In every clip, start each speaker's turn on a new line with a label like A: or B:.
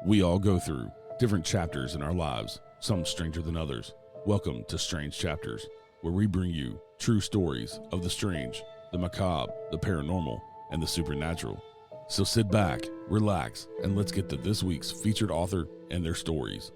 A: We all go through different chapters in our lives, some stranger than others. Welcome to Strange Chapters, where we bring you true stories of the strange, the macabre, the paranormal, and the supernatural. So sit back, relax, and let's get to this week's featured author and their stories.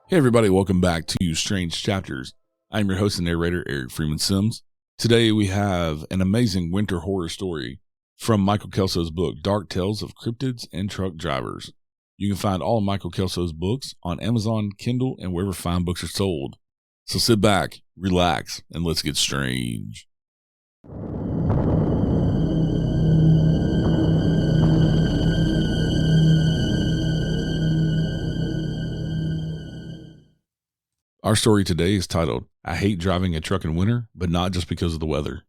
A: Hey everybody, welcome back to Strange Chapters. I'm your host and narrator, Eric Freeman Sims. Today we have an amazing winter horror story from Michael Kelso's book, Dark Tales of Cryptids and Truck Drivers. You can find all of Michael Kelso's books on Amazon, Kindle, and wherever fine books are sold. So sit back, relax, and let's get strange. Our story today is titled, I Hate Driving a Truck in Winter, but Not Just Because of the Weather.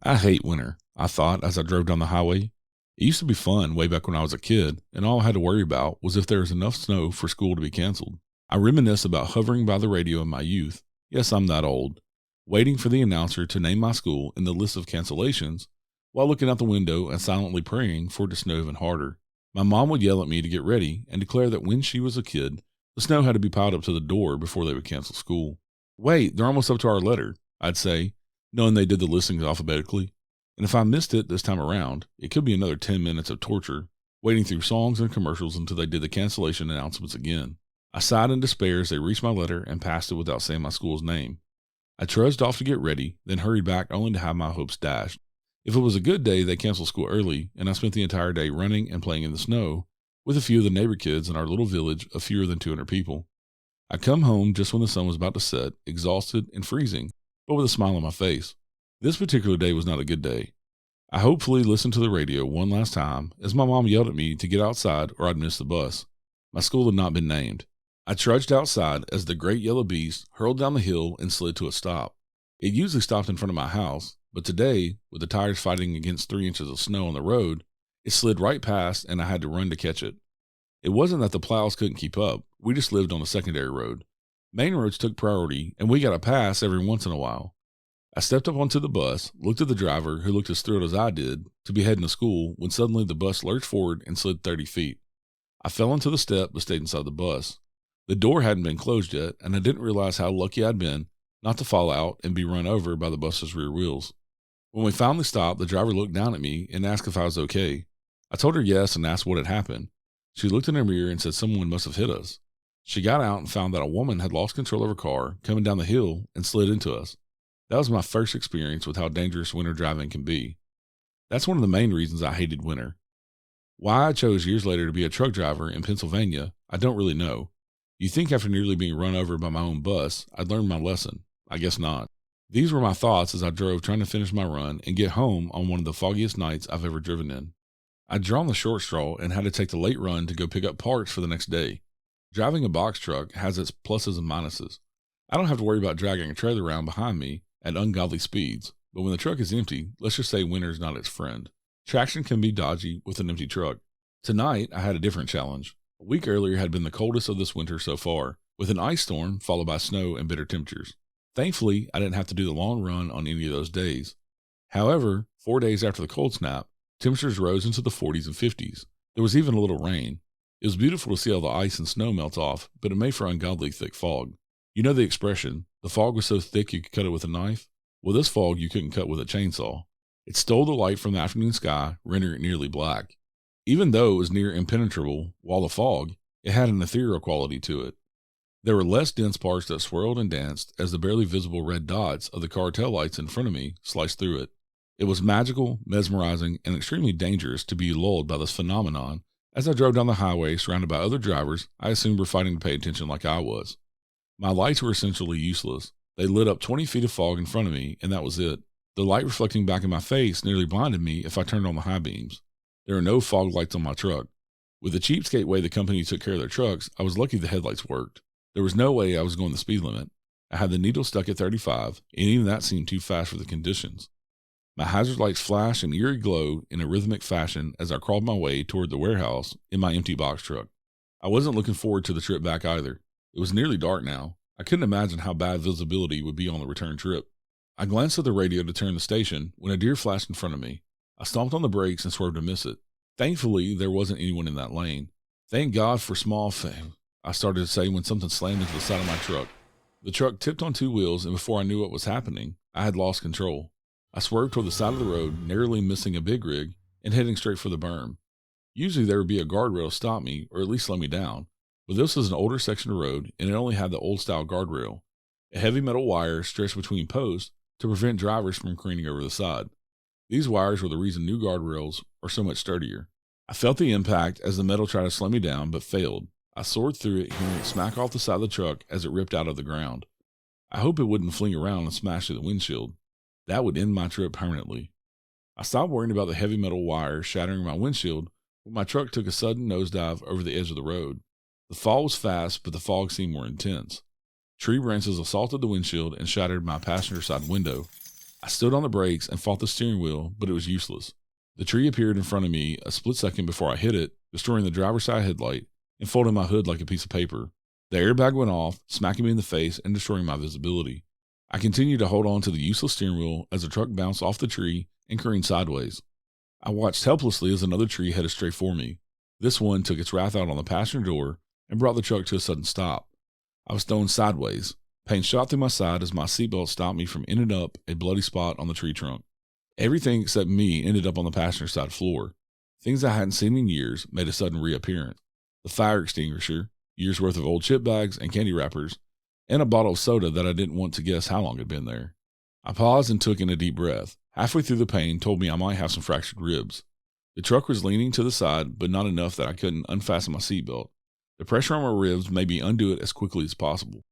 A: I hate winter, I thought as I drove down the highway. It used to be fun way back when I was a kid, and all I had to worry about was if there was enough snow for school to be canceled. I reminisce about hovering by the radio in my youth, yes, I'm that old, waiting for the announcer to name my school in the list of cancellations, while looking out the window and silently praying for it to snow even harder. My mom would yell at me to get ready and declare that when she was a kid, the snow had to be piled up to the door before they would cancel school. Wait, they're almost up to our letter, I'd say, knowing they did the listings alphabetically. And if I missed it this time around, it could be another 10 minutes of torture, waiting through songs and commercials until they did the cancellation announcements again. I sighed in despair as they reached my letter and passed it without saying my school's name. I trudged off to get ready, then hurried back only to have my hopes dashed. If it was a good day, they canceled school early, and I spent the entire day running and playing in the snow with a few of the neighbor kids in our little village of fewer than 200 people. I come home just when the sun was about to set, exhausted and freezing, but with a smile on my face. This particular day was not a good day. I hopefully listened to the radio one last time as my mom yelled at me to get outside or I'd miss the bus. My school had not been named. I trudged outside as the great yellow beast hurled down the hill and slid to a stop. It usually stopped in front of my house, but today, with the tires fighting against 3 inches of snow on the road, it slid right past and I had to run to catch it. It wasn't that the plows couldn't keep up, we just lived on a secondary road. Main roads took priority and we got a pass every once in a while. I stepped up onto the bus, looked at the driver who looked as thrilled as I did to be heading to school when suddenly the bus lurched forward and slid 30 feet. I fell into the step but stayed inside the bus. The door hadn't been closed yet and I didn't realize how lucky I'd been not to fall out and be run over by the bus's rear wheels. When we finally stopped, the driver looked down at me and asked if I was okay. I told her yes and asked what had happened. She looked in her mirror and said someone must have hit us. She got out and found that a woman had lost control of her car coming down the hill and slid into us. That was my first experience with how dangerous winter driving can be. That's one of the main reasons I hated winter. Why I chose years later to be a truck driver in Pennsylvania, I don't really know. You'd think after nearly being run over by my own bus, I'd learned my lesson. I guess not. These were my thoughts as I drove trying to finish my run and get home on one of the foggiest nights I've ever driven in. I'd drawn the short straw and had to take the late run to go pick up parts for the next day. Driving a box truck has its pluses and minuses. I don't have to worry about dragging a trailer around behind me at ungodly speeds, but when the truck is empty, let's just say winter is not its friend. Traction can be dodgy with an empty truck. Tonight, I had a different challenge. A week earlier had been the coldest of this winter so far, with an ice storm followed by snow and bitter temperatures. Thankfully, I didn't have to do the long run on any of those days. However, 4 days after the cold snap, temperatures rose into the 40s and 50s. There was even a little rain. It was beautiful to see all the ice and snow melt off, but it made for ungodly thick fog. You know the expression, the fog was so thick you could cut it with a knife? Well, this fog you couldn't cut with a chainsaw. It stole the light from the afternoon sky, rendering it nearly black. Even though it was near impenetrable wall of fog, it had an ethereal quality to it. There were less dense parts that swirled and danced as the barely visible red dots of the car taillights in front of me sliced through it. It was magical, mesmerizing, and extremely dangerous to be lulled by this phenomenon as I drove down the highway surrounded by other drivers I assumed were fighting to pay attention like I was. My lights were essentially useless. They lit up 20 feet of fog in front of me, and that was it. The light reflecting back in my face nearly blinded me if I turned on the high beams. There were no fog lights on my truck. With the cheapskate way the company took care of their trucks, I was lucky the headlights worked. There was no way I was going the speed limit. I had the needle stuck at 35, and even that seemed too fast for the conditions. My hazard lights flashed an eerie glow in a rhythmic fashion as I crawled my way toward the warehouse in my empty box truck. I wasn't looking forward to the trip back either. It was nearly dark now. I couldn't imagine how bad visibility would be on the return trip. I glanced at the radio to turn the station when a deer flashed in front of me. I stomped on the brakes and swerved to miss it. Thankfully, there wasn't anyone in that lane. Thank God for small fame, I started to say when something slammed into the side of my truck. The truck tipped on two wheels, and before I knew what was happening, I had lost control. I swerved toward the side of the road, narrowly missing a big rig and heading straight for the berm. Usually there would be a guardrail to stop me or at least slow me down, but this was an older section of road and it only had the old-style guardrail, a heavy metal wire stretched between posts to prevent drivers from careening over the side. These wires were the reason new guardrails are so much sturdier. I felt the impact as the metal tried to slow me down, but failed. I soared through it, hearing it smack off the side of the truck as it ripped out of the ground. I hope it wouldn't fling around and smash through the windshield. That would end my trip permanently. I stopped worrying about the heavy metal wire shattering my windshield when my truck took a sudden nosedive over the edge of the road. The fall was fast, but the fog seemed more intense. Tree branches assaulted the windshield and shattered my passenger side window. I stood on the brakes and fought the steering wheel, but it was useless. The tree appeared in front of me a split second before I hit it, destroying the driver's side headlight and folding my hood like a piece of paper. The airbag went off, smacking me in the face and destroying my visibility. I continued to hold on to the useless steering wheel as the truck bounced off the tree and careened sideways. I watched helplessly as another tree headed straight for me. This one took its wrath out on the passenger door and brought the truck to a sudden stop. I was thrown sideways. Pain shot through my side as my seatbelt stopped me from ending up a bloody spot on the tree trunk. Everything except me ended up on the passenger side floor. Things I hadn't seen in years made a sudden reappearance. The fire extinguisher, years worth of old chip bags and candy wrappers, and a bottle of soda that I didn't want to guess how long had been there. I paused and took in a deep breath. Halfway through the pain told me I might have some fractured ribs. The truck was leaning to the side, but not enough that I couldn't unfasten my seatbelt. The pressure on my ribs made me undo it as quickly as possible.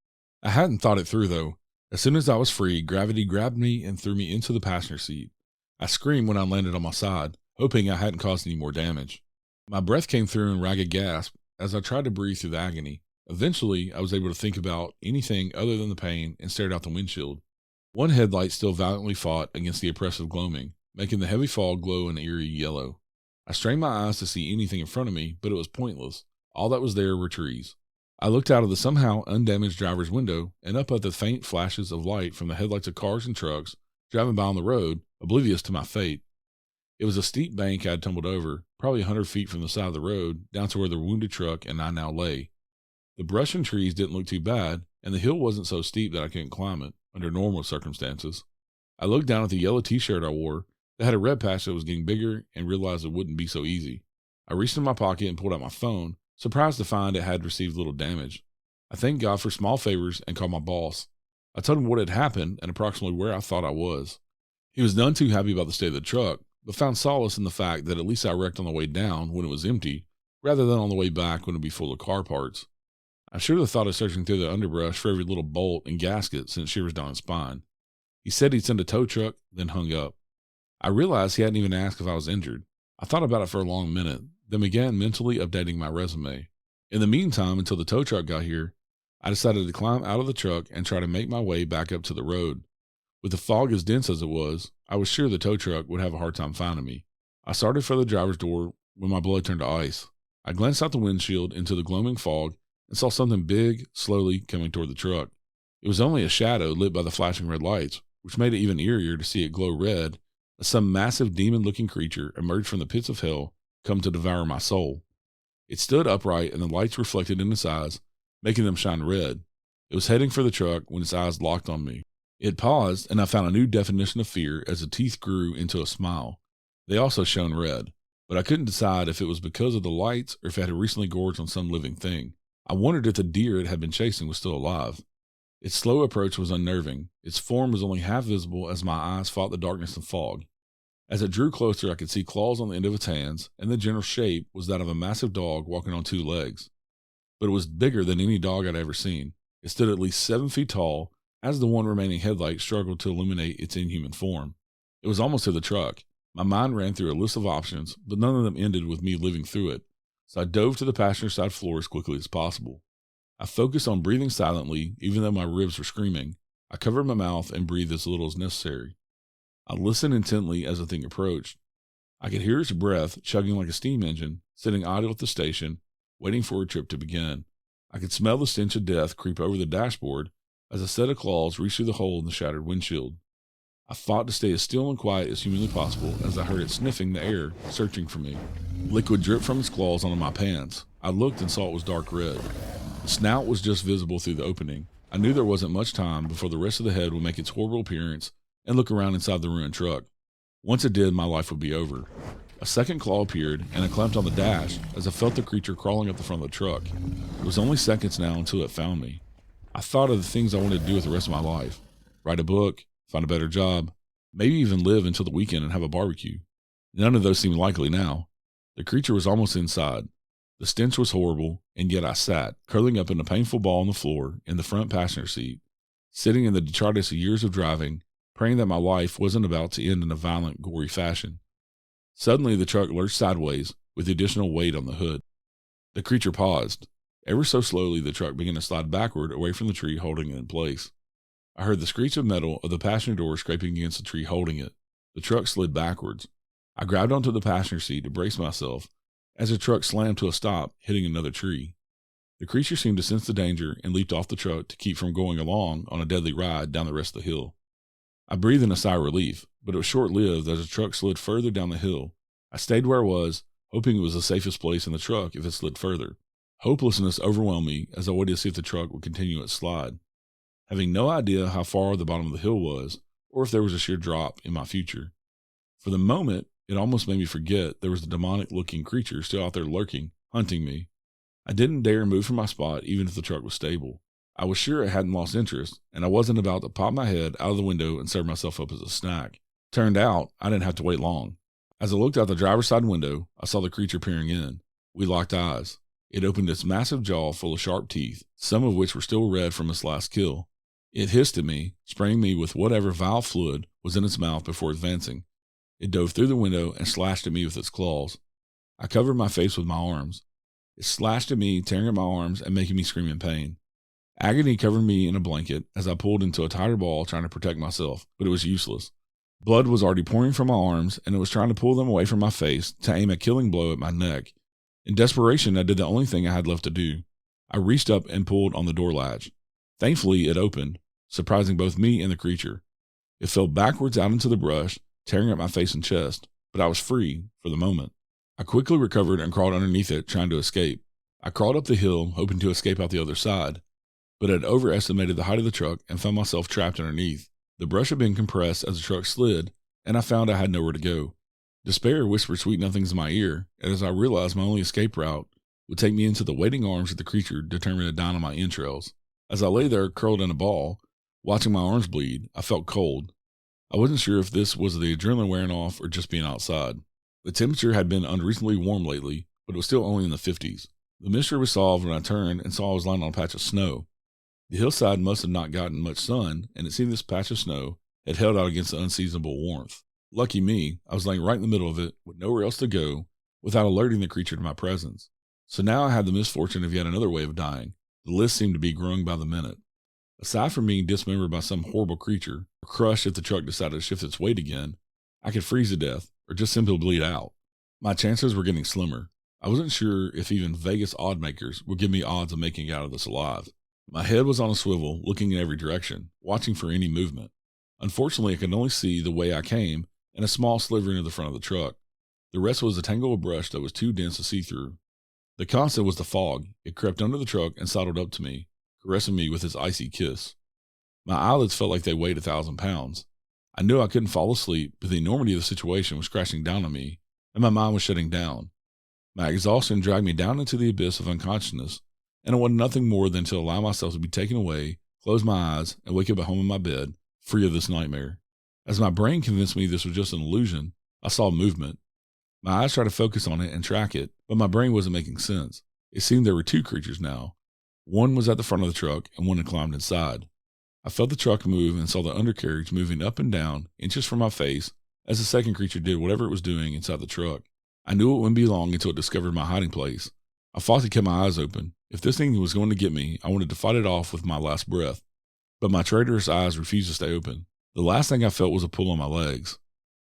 A: I hadn't thought it through though. As soon as I was free, gravity grabbed me and threw me into the passenger seat. I screamed when I landed on my side, hoping I hadn't caused any more damage. My breath came through in ragged gasps as I tried to breathe through the agony. Eventually, I was able to think about anything other than the pain and stared out the windshield. One headlight still valiantly fought against the oppressive gloaming, making the heavy fog glow an eerie yellow. I strained my eyes to see anything in front of me, but it was pointless. All that was there were trees. I looked out of the somehow undamaged driver's window and up at the faint flashes of light from the headlights of cars and trucks driving by on the road, oblivious to my fate. It was a steep bank I had tumbled over, probably 100 feet from the side of the road, down to where the wounded truck and I now lay. The brush and trees didn't look too bad, and the hill wasn't so steep that I couldn't climb it, under normal circumstances. I looked down at the yellow t-shirt I wore that had a red patch that was getting bigger and realized it wouldn't be so easy. I reached in my pocket and pulled out my phone, surprised to find it had received little damage. I thanked God for small favors and called my boss. I told him what had happened and approximately where I thought I was. He was none too happy about the state of the truck, but found solace in the fact that at least I wrecked on the way down when it was empty, rather than on the way back when it would be full of car parts. I should have thought of searching through the underbrush for every little bolt and gasket sent shivers down his spine. He said he'd send a tow truck, then hung up. I realized he hadn't even asked if I was injured. I thought about it for a long minute, then began mentally updating my resume. In the meantime, until the tow truck got here, I decided to climb out of the truck and try to make my way back up to the road. With the fog as dense as it was, I was sure the tow truck would have a hard time finding me. I started for the driver's door when my blood turned to ice. I glanced out the windshield into the gloaming fog and saw something big, slowly coming toward the truck. It was only a shadow lit by the flashing red lights, which made it even eerier to see it glow red as some massive demon-looking creature emerged from the pits of hell, come to devour my soul. It stood upright and the lights reflected in its eyes, making them shine red. It was heading for the truck when its eyes locked on me. It paused, and I found a new definition of fear as the teeth grew into a smile. They also shone red, but I couldn't decide if it was because of the lights or if it had recently gorged on some living thing. I wondered if the deer it had been chasing was still alive. Its slow approach was unnerving. Its form was only half visible as my eyes fought the darkness and fog. As it drew closer, I could see claws on the end of its hands, and the general shape was that of a massive dog walking on two legs. But it was bigger than any dog I'd ever seen. It stood at least 7 feet tall, as the one remaining headlight struggled to illuminate its inhuman form. It was almost to the truck. My mind ran through a list of options, but none of them ended with me living through it, so I dove to the passenger side floor as quickly as possible. I focused on breathing silently, even though my ribs were screaming. I covered my mouth and breathed as little as necessary. I listened intently as the thing approached. I could hear its breath chugging like a steam engine, sitting idle at the station, waiting for a trip to begin. I could smell the stench of death creep over the dashboard as a set of claws reached through the hole in the shattered windshield. I fought to stay as still and quiet as humanly possible as I heard it sniffing the air, searching for me. Liquid dripped from its claws onto my pants. I looked and saw it was dark red. The snout was just visible through the opening. I knew there wasn't much time before the rest of the head would make its horrible appearance and look around inside the ruined truck. Once it did, my life would be over. A second claw appeared, and I clamped on the dash as I felt the creature crawling up the front of the truck. It was only seconds now until it found me. I thought of the things I wanted to do with the rest of my life. Write a book, find a better job, maybe even live until the weekend and have a barbecue. None of those seemed likely now. The creature was almost inside. The stench was horrible, and yet I sat, curling up in a painful ball on the floor in the front passenger seat, sitting in the detritus of years of driving, praying that my life wasn't about to end in a violent, gory fashion. Suddenly, the truck lurched sideways with the additional weight on the hood. The creature paused. Ever so slowly, the truck began to slide backward away from the tree holding it in place. I heard the screech of metal of the passenger door scraping against the tree holding it. The truck slid backwards. I grabbed onto the passenger seat to brace myself as the truck slammed to a stop, hitting another tree. The creature seemed to sense the danger and leaped off the truck to keep from going along on a deadly ride down the rest of the hill. I breathed in a sigh of relief, but it was short-lived as the truck slid further down the hill. I stayed where I was, hoping it was the safest place in the truck if it slid further. Hopelessness overwhelmed me as I waited to see if the truck would continue its slide. Having no idea how far the bottom of the hill was, or if there was a sheer drop in my future. For the moment, it almost made me forget there was a demonic-looking creature still out there lurking, hunting me. I didn't dare move from my spot even if the truck was stable. I was sure it hadn't lost interest, and I wasn't about to pop my head out of the window and serve myself up as a snack. Turned out, I didn't have to wait long. As I looked out the driver's side window, I saw the creature peering in. We locked eyes. It opened its massive jaw full of sharp teeth, some of which were still red from its last kill. It hissed at me, spraying me with whatever vile fluid was in its mouth before advancing. It dove through the window and slashed at me with its claws. I covered my face with my arms. It slashed at me, tearing at my arms and making me scream in pain. Agony covered me in a blanket as I pulled into a tighter ball trying to protect myself, but it was useless. Blood was already pouring from my arms, and it was trying to pull them away from my face to aim a killing blow at my neck. In desperation, I did the only thing I had left to do. I reached up and pulled on the door latch. Thankfully, it opened, surprising both me and the creature. It fell backwards out into the brush, tearing at my face and chest, but I was free for the moment. I quickly recovered and crawled underneath it, trying to escape. I crawled up the hill, hoping to escape out the other side, but had overestimated the height of the truck and found myself trapped underneath. The brush had been compressed as the truck slid, and I found I had nowhere to go. Despair whispered sweet nothings in my ear, and as I realized my only escape route would take me into the waiting arms of the creature determined to dine on my entrails. As I lay there, curled in a ball, watching my arms bleed, I felt cold. I wasn't sure if this was the adrenaline wearing off or just being outside. The temperature had been unreasonably warm lately, but it was still only in the 50s. The mystery was solved when I turned and saw I was lying on a patch of snow. The hillside must have not gotten much sun, and it seemed this patch of snow had held out against the unseasonable warmth. Lucky me, I was laying right in the middle of it, with nowhere else to go, without alerting the creature to my presence. So now I had the misfortune of yet another way of dying. The list seemed to be growing by the minute. Aside from being dismembered by some horrible creature, or crushed if the truck decided to shift its weight again, I could freeze to death, or just simply bleed out. My chances were getting slimmer. I wasn't sure if even Vegas odd makers would give me odds of making it out of this alive. My head was on a swivel, looking in every direction, watching for any movement. Unfortunately, I could only see the way I came and a small sliver into the front of the truck. The rest was a tangle of brush that was too dense to see through. The constant was the fog. It crept under the truck and sidled up to me, caressing me with its icy kiss. My eyelids felt like they weighed 1,000 pounds. I knew I couldn't fall asleep, but the enormity of the situation was crashing down on me, and my mind was shutting down. My exhaustion dragged me down into the abyss of unconsciousness, and I wanted nothing more than to allow myself to be taken away, close my eyes, and wake up at home in my bed, free of this nightmare. As my brain convinced me this was just an illusion, I saw movement. My eyes tried to focus on it and track it, but my brain wasn't making sense. It seemed there were two creatures now. One was at the front of the truck, and one had climbed inside. I felt the truck move and saw the undercarriage moving up and down, inches from my face, as the second creature did whatever it was doing inside the truck. I knew it wouldn't be long until it discovered my hiding place. I fought to keep my eyes open. If this thing was going to get me, I wanted to fight it off with my last breath. But my traitorous eyes refused to stay open. The last thing I felt was a pull on my legs.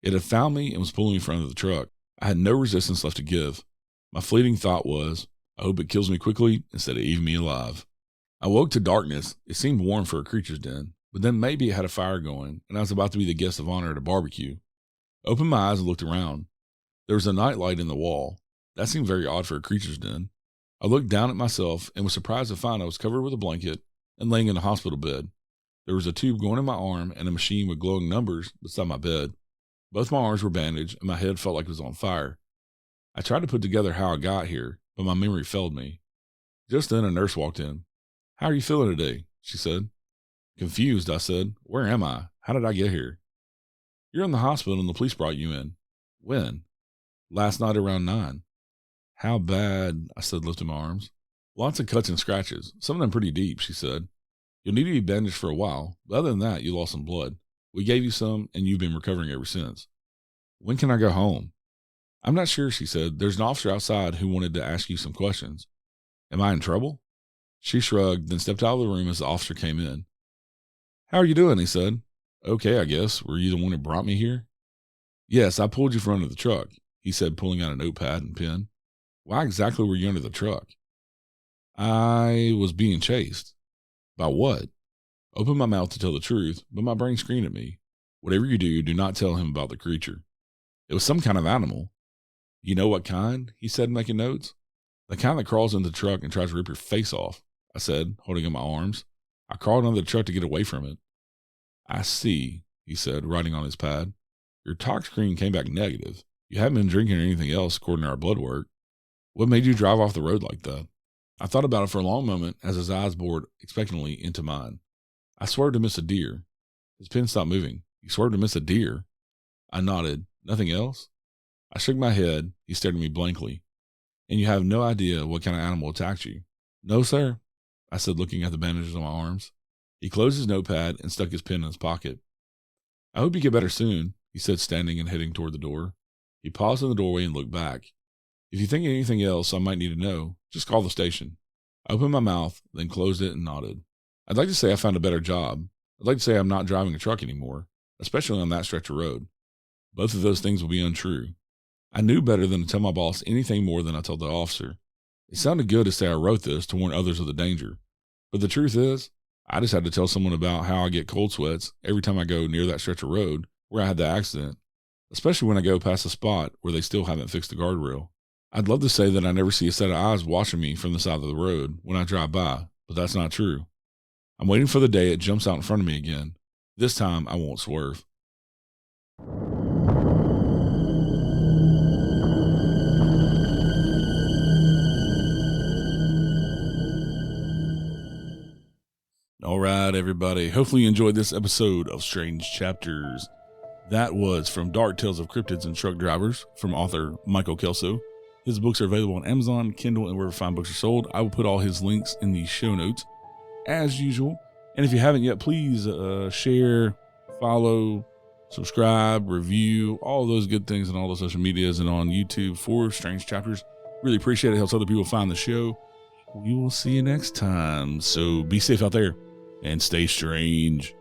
A: It had found me and was pulling me in front of the truck. I had no resistance left to give. My fleeting thought was, I hope it kills me quickly instead of eating me alive. I woke to darkness. It seemed warm for a creature's den, but then maybe it had a fire going, and I was about to be the guest of honor at a barbecue. I opened my eyes and looked around. There was a night light in the wall. That seemed very odd for a creature's den. I looked down at myself and was surprised to find I was covered with a blanket and laying in a hospital bed. There was a tube going in my arm and a machine with glowing numbers beside my bed. Both my arms were bandaged and my head felt like it was on fire. I tried to put together how I got here, but my memory failed me. Just then a nurse walked in. "How are you feeling today?" she said. Confused, I said, "Where am I? How did I get here?" "You're in the hospital and the police brought you in." "When?" "Last night around 9. "How bad?" I said, lifting my arms. "Lots of cuts and scratches, some of them pretty deep," she said. "You'll need to be bandaged for a while, but other than that, you lost some blood. We gave you some, and you've been recovering ever since." "When can I go home?" "I'm not sure," she said. "There's an officer outside who wanted to ask you some questions." "Am I in trouble?" She shrugged, then stepped out of the room as the officer came in. "How are you doing?" he said. "Okay, I guess. Were you the one who brought me here?" "Yes, I pulled you from under the truck," he said, pulling out a notepad and pen. "Why exactly were you under the truck?" "I was being chased." "By what?" I opened my mouth to tell the truth, but my brain screamed at me. "Whatever you do, do not tell him about the creature." "It was some kind of animal." "You know what kind?" he said, making notes. "The kind that crawls into the truck and tries to rip your face off," I said, holding up my arms. "I crawled under the truck to get away from it." "I see," he said, writing on his pad. "Your tox screen came back negative. You haven't been drinking or anything else, according to our blood work. What made you drive off the road like that?" I thought about it for a long moment as his eyes bored expectantly into mine. "I swerved to miss a deer." His pen stopped moving. "You swerved to miss a deer?" I nodded. "Nothing else?" I shook my head. He stared at me blankly. "And you have no idea what kind of animal attacked you?" "No, sir," I said, looking at the bandages on my arms. He closed his notepad and stuck his pen in his pocket. "I hope you get better soon," he said, standing and heading toward the door. He paused in the doorway and looked back. "If you think of anything else I might need to know, just call the station." I opened my mouth, then closed it and nodded. I'd like to say I found a better job. I'd like to say I'm not driving a truck anymore, especially on that stretch of road. Both of those things will be untrue. I knew better than to tell my boss anything more than I told the officer. It sounded good to say I wrote this to warn others of the danger. But the truth is, I just had to tell someone about how I get cold sweats every time I go near that stretch of road where I had the accident, especially when I go past a spot where they still haven't fixed the guardrail. I'd love to say that I never see a set of eyes watching me from the side of the road when I drive by, but that's not true. I'm waiting for the day it jumps out in front of me again. This time I won't swerve. All right, everybody. Hopefully you enjoyed this episode of Strange Chapters. That was from Dark Tales of Cryptids and Truck Drivers from author Michael Kelso. His books are available on Amazon, Kindle, and wherever fine books are sold. I will put all his links in the show notes, as usual. And if you haven't yet, please share, follow, subscribe, review, all those good things on all the social medias and on YouTube for Strange Chapters. Really appreciate it. Helps other people find the show. We will see you next time. So be safe out there and stay strange.